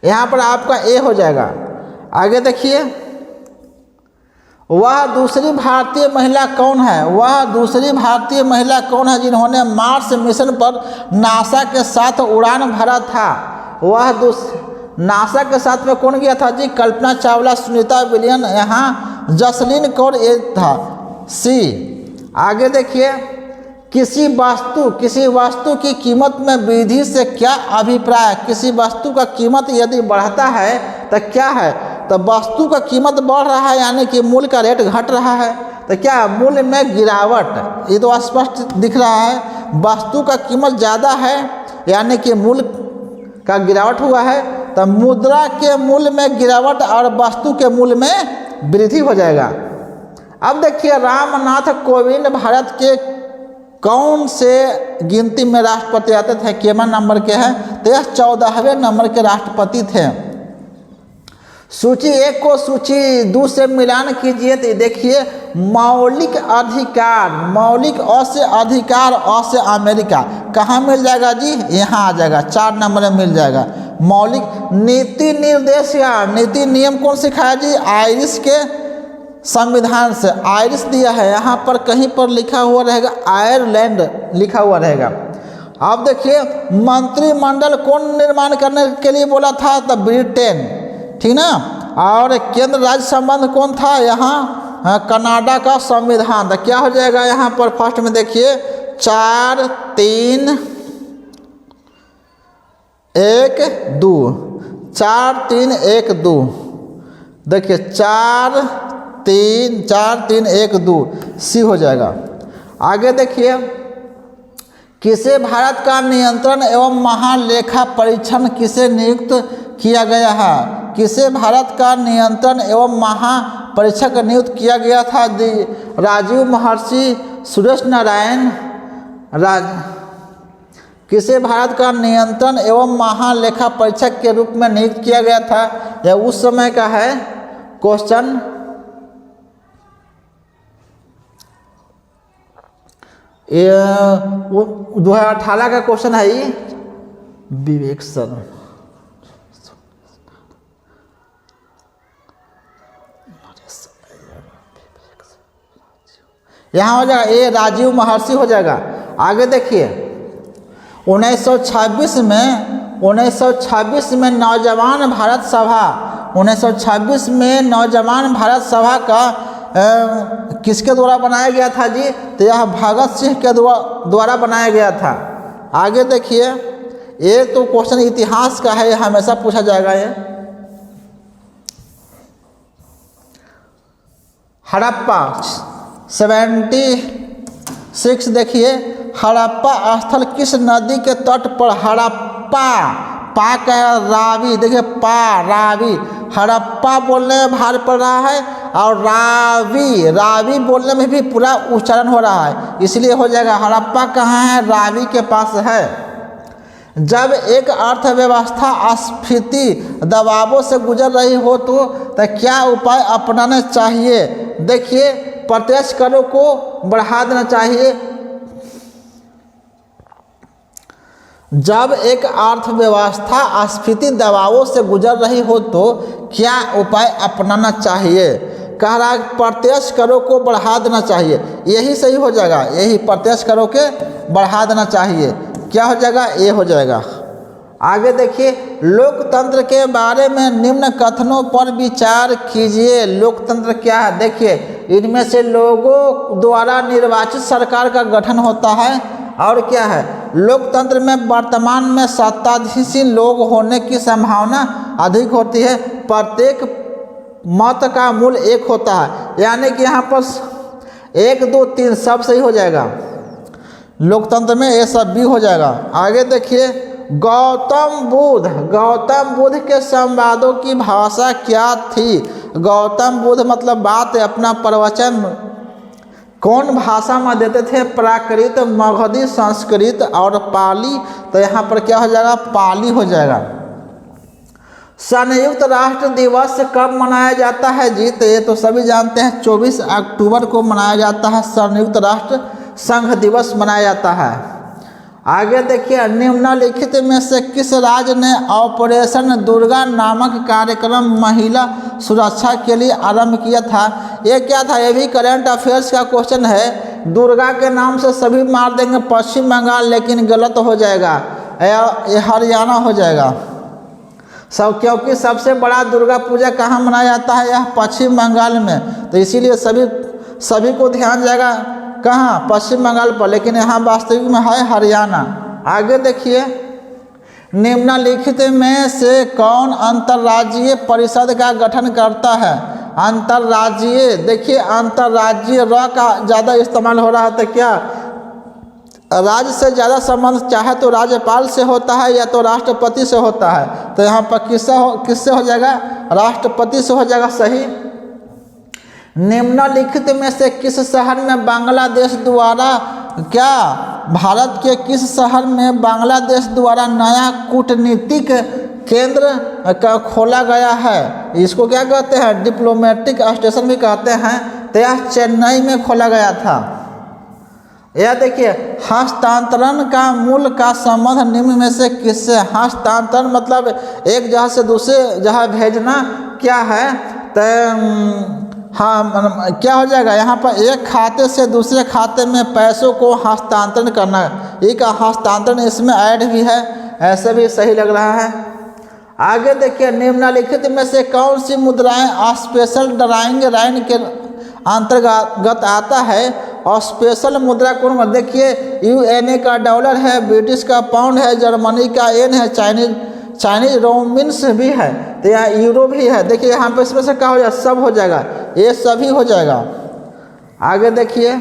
यहाँ पर आपका ए हो जाएगा। आगे देखिए, वह दूसरी भारतीय महिला कौन है, वह दूसरी भारतीय महिला कौन है जिन्होंने मार्स मिशन पर नासा के साथ उड़ान भरा था। वह नासा के साथ में कौन गया था जी, कल्पना चावला, सुनीता विलियम, यहाँ जसलीन कौर ये था, सी। आगे देखिए, किसी वस्तु की कीमत में वृद्धि से क्या अभिप्राय, किसी वस्तु का कीमत यदि बढ़ता है तो क्या है, तो वस्तु का कीमत बढ़ रहा है यानी कि मूल्य का रेट घट रहा है, तो क्या मूल्य में गिरावट, ये तो स्पष्ट दिख रहा है। वस्तु का कीमत ज़्यादा है यानी कि मूल्य का गिरावट हुआ है, तो मुद्रा के मूल्य में गिरावट और वस्तु के मूल्य में वृद्धि हो जाएगा। अब देखिए, रामनाथ कोविंद भारत के कौन से गिनती में राष्ट्रपति आते थे, केवन नंबर के हैं, तो यह 14वें नंबर के राष्ट्रपति थे। सूची 1 को सूची 2 से मिलान कीजिए, तो देखिए, मौलिक अधिकार, मौलिक अ से अधिकार, अ से अमेरिका, कहाँ मिल जाएगा जी, यहाँ आ जाएगा, 4 नंबर में मिल जाएगा। मौलिक नीति निर्देश या नीति नियम कौन सिखाया जी, आयरिश के संविधान से, आयरिश दिया है, यहाँ पर कहीं पर लिखा हुआ रहेगा आयरलैंड लिखा हुआ रहेगा। अब देखिए मंत्रिमंडल कौन निर्माण करने के लिए बोला था? तो ब्रिटेन, ठीक ना। और केंद्र राज्य संबंध कौन था? यहाँ कनाडा का संविधान। तो क्या हो जाएगा यहाँ पर? फर्स्ट में देखिए 4 3 1 2, 4 3 1 2, देखिए 4 3 1 2, सी हो जाएगा। आगे देखिए किसे भारत का नियंत्रण एवं महालेखा परीक्षण किसे नियुक्त किया गया है? किसे भारत का नियंत्रण एवं महापरीक्षक नियुक्त किया गया था? राजीव महर्षि, सुरेश नारायण किसे भारत का नियंत्रण एवं महालेखा परीक्षक के रूप में नियुक्त किया गया था? यह उस समय का है क्वेश्चन। ये 2018 का क्वेश्चन है ये, विवेक सर। यहाँ हो जाएगा ये राजीव महर्षि हो जाएगा। आगे देखिए 1926 में नौजवान भारत सभा, 1926 में नौजवान भारत सभा का किसके द्वारा बनाया गया था जी? तो यह भगत सिंह के द्वारा बनाया गया था। आगे देखिए ये तो क्वेश्चन इतिहास का है, हमेशा पूछा जाएगा ये। हड़प्पा 76, देखिए हड़प्पा स्थल किस नदी के तट पर? हड़प्पा, पा का रावी, देखिए पा रावी, हड़प्पा बोलने में भार पड़ रहा है और रावी बोलने में भी पूरा उच्चारण हो रहा है, इसलिए हो जाएगा हड़प्पा कहाँ है? रावी के पास है। जब एक अर्थव्यवस्था अस्फीति दबावों से गुजर रही हो तो क्या उपाय अपनाने चाहिए? देखिए प्रत्यक्ष करों को बढ़ा देना चाहिए। जब एक अर्थव्यवस्था अस्फीति दबावों से गुजर रही हो तो क्या उपाय अपनाना चाहिए? कह रहा है प्रत्यक्ष करों को बढ़ा देना चाहिए, यही सही हो जाएगा, यही प्रत्यक्ष करों के बढ़ा देना चाहिए। क्या हो जाएगा? ये हो जाएगा। आगे देखिए लोकतंत्र के बारे में निम्न कथनों पर विचार कीजिए। लोकतंत्र क्या है? देखिए इनमें से लोगों द्वारा निर्वाचित सरकार का गठन होता है। और क्या है? लोकतंत्र में वर्तमान में सत्ताधीशीन लोग होने की संभावना अधिक होती है। प्रत्येक मत का मूल एक होता है, यानी कि यहाँ पर 1 2 3 सब सही हो जाएगा। लोकतंत्र में ये सब भी हो जाएगा। आगे देखिए गौतम बुद्ध के संवादों की भाषा क्या थी? गौतम बुद्ध मतलब बात अपना प्रवचन कौन भाषा में देते थे? प्राकृत, मगधी, संस्कृत और पाली। तो यहाँ पर क्या हो जाएगा? पाली हो जाएगा। संयुक्त राष्ट्र दिवस कब मनाया जाता है जी? तो ये तो सभी जानते हैं 24 अक्टूबर को मनाया जाता है, संयुक्त राष्ट्र संघ दिवस मनाया जाता है। आगे देखिए निम्नलिखित में से किस राज्य ने ऑपरेशन दुर्गा नामक कार्यक्रम महिला सुरक्षा के लिए आरंभ किया था? ये क्या था? ये भी करंट अफेयर्स का क्वेश्चन है। दुर्गा के नाम से सभी मार देंगे पश्चिम बंगाल, लेकिन गलत हो जाएगा, ये हरियाणा हो जाएगा सब, क्योंकि सबसे बड़ा दुर्गा पूजा कहाँ मनाया जाता है? यह पश्चिम बंगाल में। तो इसीलिए सभी को ध्यान जाएगा कहाँ? पश्चिम बंगाल पर, लेकिन यहाँ वास्तविक में है हरियाणा। आगे देखिए निम्नलिखित में से कौन अंतर्राज्यीय परिषद का गठन करता है? अंतर्राज्यीय, देखिए अंतर्राज्यीय र का ज़्यादा इस्तेमाल हो रहा है। तो क्या राज्य से ज़्यादा संबंध चाहे तो राज्यपाल से होता है या तो राष्ट्रपति से होता है। तो यहाँ पर किससे हो जाएगा? राष्ट्रपति से हो जाएगा सही। निम्नलिखित में से किस शहर में बांग्लादेश द्वारा, क्या भारत के किस शहर में बांग्लादेश द्वारा नया कूटनीतिक केंद्र का खोला गया है? इसको क्या कहते हैं? डिप्लोमेटिक स्टेशन भी कहते हैं। तो यह चेन्नई में खोला गया था। यह देखिए हस्तांतरण का मूल का संबंध निम्न में से किससे? हस्तांतरण मतलब एक जगह से दूसरे जगह भेजना। क्या है? तो हाँ क्या हो जाएगा? यहाँ पर एक खाते से दूसरे खाते में पैसों को हस्तांतरण करना, ई का हस्तांतरण इसमें ऐड भी है, ऐसे भी सही लग रहा है। आगे देखिए, निम्नलिखित में से कौन सी मुद्राएं स्पेशल ड्राइंग लाइन के अंतर्गत आता है? और स्पेशल मुद्रा कौन? देखिए, यूएनए का डॉलर है, ब्रिटिश का पाउंड है, जर्मनी का येन है, चाइनीज रोमिन्स भी है, तो यहाँ यूरो भी है। देखिए यहाँ पे इसमें से क्या हो जाएगा? सब हो जाएगा, ये सभी हो जाएगा। आगे देखिए,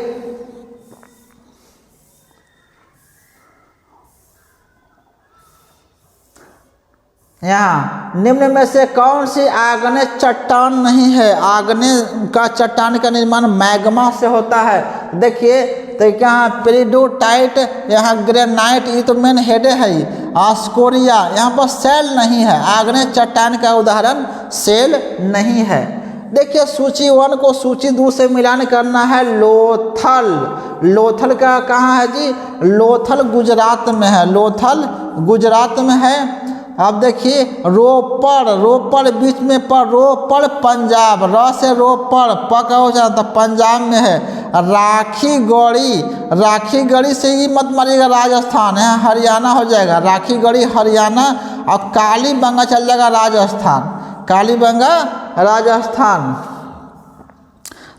यहाँ निम्न में से कौन सी आग्नेय चट्टान नहीं है? आग्नेय का चट्टान का निर्माण मैग्मा से होता है। देखिए, तो यहाँ पेरिडोटाइट, यहाँ ग्रेनाइट, ये तो मेन हेड है ही। स्कोरिया, यहाँ पर सेल नहीं है। आग्नेय चट्टान का उदाहरण सेल नहीं है। देखिए, सूची 1 को सूची 2 से मिलान करना है। लोथल, लोथल का कहाँ है जी? लोथल गुजरात में है, लोथल गुजरात में है। अब देखिए, रोपड़, रोपड़ बीच में पर, रोपड़ पंजाब, र से रोपड़, प का हो जाता पंजाब में है। राखी गढ़ी, राखी गढ़ी से ही मत मारिएगा, राजस्थान है, हरियाणा हो जाएगा। राखी गढ़ी हरियाणा, और कालीबंगा चल जाएगा राजस्थान, कालीबंगा राजस्थान।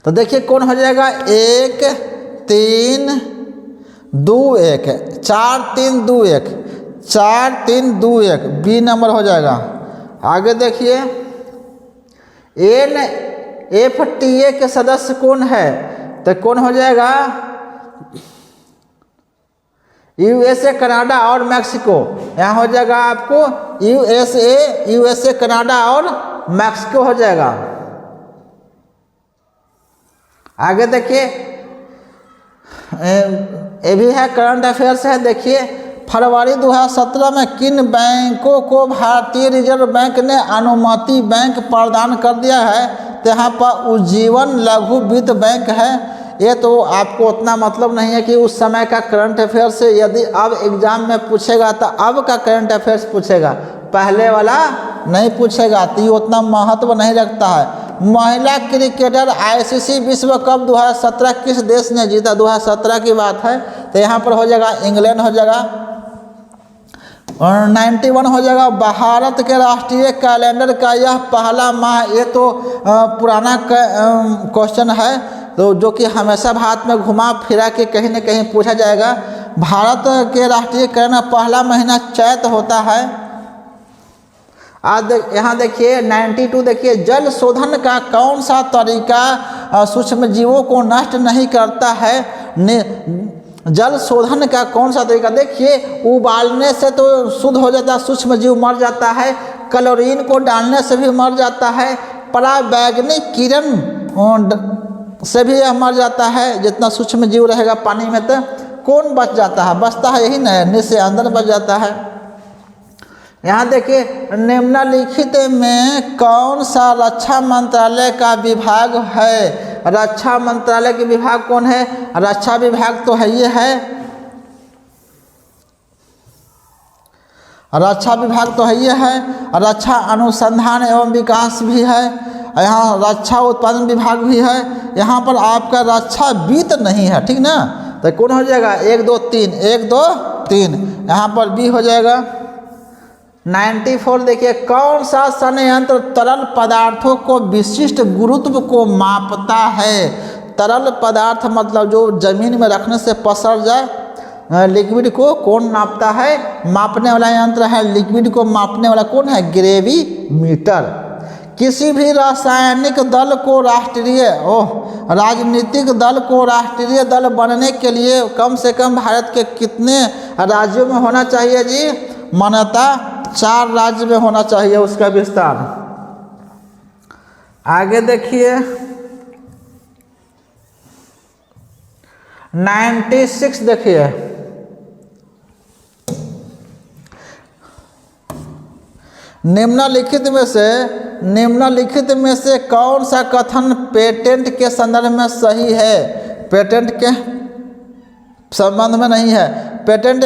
तो देखिए कौन हो जाएगा? 1 3 2 1, 4 3 2 1, 4 3 2 1, बी नंबर हो जाएगा। आगे देखिए, NFTA के सदस्य कौन है? तो कौन हो जाएगा? USA, कनाडा और मैक्सिको। यहाँ हो जाएगा आपको USA, कनाडा और मैक्सिको हो जाएगा। आगे देखिए, ये भी है करंट अफेयर्स है। देखिए, फरवरी 2017 में किन बैंकों को भारतीय रिजर्व बैंक ने अनुमति बैंक प्रदान कर दिया है? तो यहाँ पर उज्जीवन लघु वित्त बैंक है। ये तो आपको उतना मतलब नहीं है कि उस समय का करंट अफेयर्स से, यदि अब एग्जाम में पूछेगा तो अब का करंट अफेयर्स पूछेगा, पहले वाला नहीं पूछेगा, तो ये उतना महत्व नहीं रखता है। महिला क्रिकेटर ICC विश्व कप 2017 किस देश ने जीता? 2017 की बात है, तो यहाँ पर हो जाएगा इंग्लैंड हो जाएगा। और 91 हो जाएगा। भारत के राष्ट्रीय कैलेंडर का यह पहला माह, ये तो पुराना क्वेश्चन है, तो जो कि हमेशा भारत में घुमा फिरा के कहीं न कहीं पूछा जाएगा। भारत के राष्ट्रीय कैलेंडर पहला महीना चैत होता है। आज यहाँ देखिए 92, देखिए, जल शोधन का कौन सा तरीका सूक्ष्म जीवों को नष्ट नहीं करता है? जल शोधन का कौन सा तरीका? देखिए, उबालने से तो शुद्ध हो जाता है, सूक्ष्म जीव मर जाता है। क्लोरीन को डालने से भी मर जाता है। पराबैंगनी किरण से भी यह मर जाता है। जितना सूक्ष्म जीव रहेगा पानी में, तो कौन बच जाता है? बचता है यही ना, नीचे अंदर बच जाता है। यहाँ देखिए, निम्नलिखित में कौन सा रक्षा मंत्रालय का विभाग है? रक्षा मंत्रालय के विभाग कौन है? रक्षा विभाग तो है, ये है, रक्षा विभाग तो है, ये है। रक्षा अनुसंधान एवं विकास भी है। यहाँ रक्षा उत्पादन विभाग भी है। यहाँ पर आपका रक्षा वित्त नहीं है, ठीक ना? तो कौन हो जाएगा? 1 2 3, 1 2 3, यहाँ पर बी हो जाएगा। 94 देखिए, कौन सा संयंत्र तरल पदार्थों को विशिष्ट गुरुत्व को मापता है? तरल पदार्थ मतलब जो जमीन में रखने से पसर जाए, लिक्विड को कौन नापता है? मापने वाला यंत्र है। लिक्विड को मापने वाला कौन है? ग्रेविमीटर। किसी भी रासायनिक दल को राजनीतिक दल को राष्ट्रीय दल बनने के लिए कम से कम भारत के कितने राज्यों में होना चाहिए जी? मान्यता 4 राज्य में होना चाहिए उसका विस्तार। आगे देखिए, 96 देखिए, निम्नलिखित में से कौन सा कथन पेटेंट के संदर्भ में सही है? पेटेंट के संबंध में नहीं है। पेटेंट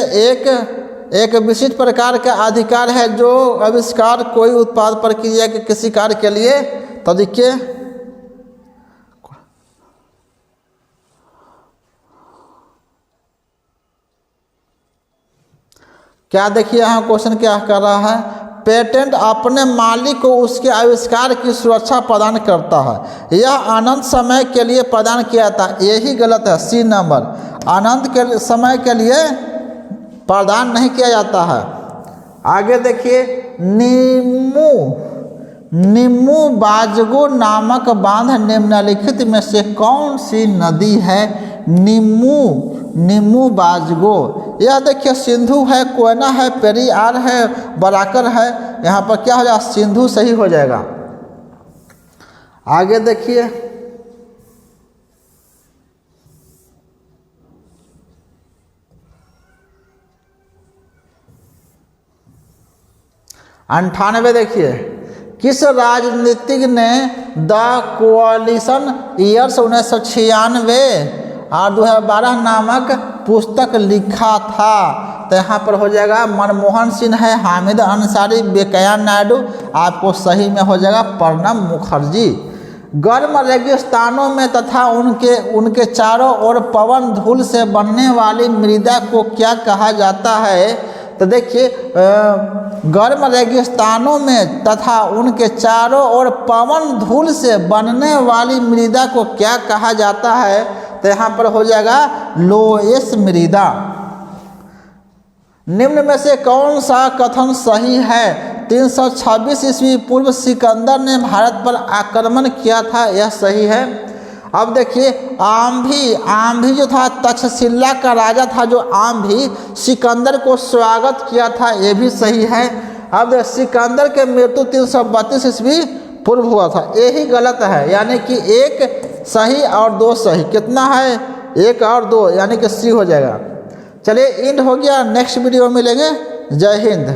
एक विशिष्ट प्रकार का अधिकार है जो आविष्कार, कोई उत्पाद, प्रक्रिया के किसी कार्य के लिए तरीके क्या देखिए यहाँ क्वेश्चन क्या कर रहा है, पेटेंट अपने मालिक को उसके आविष्कार की सुरक्षा प्रदान करता है, यह अनंत समय के लिए प्रदान किया जाता है। यही गलत है, सी नंबर, अनंत के समय के लिए प्रदान नहीं किया जाता है। आगे देखिए, नीमू बाजगो नामक बांध निम्नलिखित में से कौन सी नदी है? नीमू बाजगो, यह देखिए सिंधु है, कोयना है, पेरियार है, बराकर है। यहाँ पर क्या हो जाएगा, सिंधु सही हो जाएगा। आगे देखिए, अंठानवे देखिए, किस राजनीतिज्ञ ने द कोalition ईयर्स 1996 और 2012 नामक पुस्तक लिखा था? तो यहाँ पर हो जाएगा मनमोहन सिंह है, हामिद अंसारी, वेंकैया नायडू। आपको सही में हो जाएगा प्रणब मुखर्जी। गर्म रेगिस्तानों में तथा उनके चारों ओर पवन धूल से बनने वाली मृदा को क्या कहा जाता है? तो देखिए, गर्म रेगिस्तानों में तथा उनके चारों ओर पवन धूल से बनने वाली मृदा को क्या कहा जाता है? तो यहाँ पर हो जाएगा लोएस मृदा। निम्न में से कौन सा कथन सही है? 326 ईस्वी पूर्व सिकंदर ने भारत पर आक्रमण किया था, यह सही है। अब देखिए, आम्भी जो था तक्षशिला का राजा था, जो आम्भी सिकंदर को स्वागत किया था, यह भी सही है। अब सिकंदर के मृत्यु 332 ईस्वी पूर्व हुआ था, यही गलत है, यानी कि एक सही और दो सही। कितना है? एक और दो, यानी कि सी हो जाएगा। चलिए, इंड हो गया, नेक्स्ट वीडियो में मिलेंगे। जय हिंद।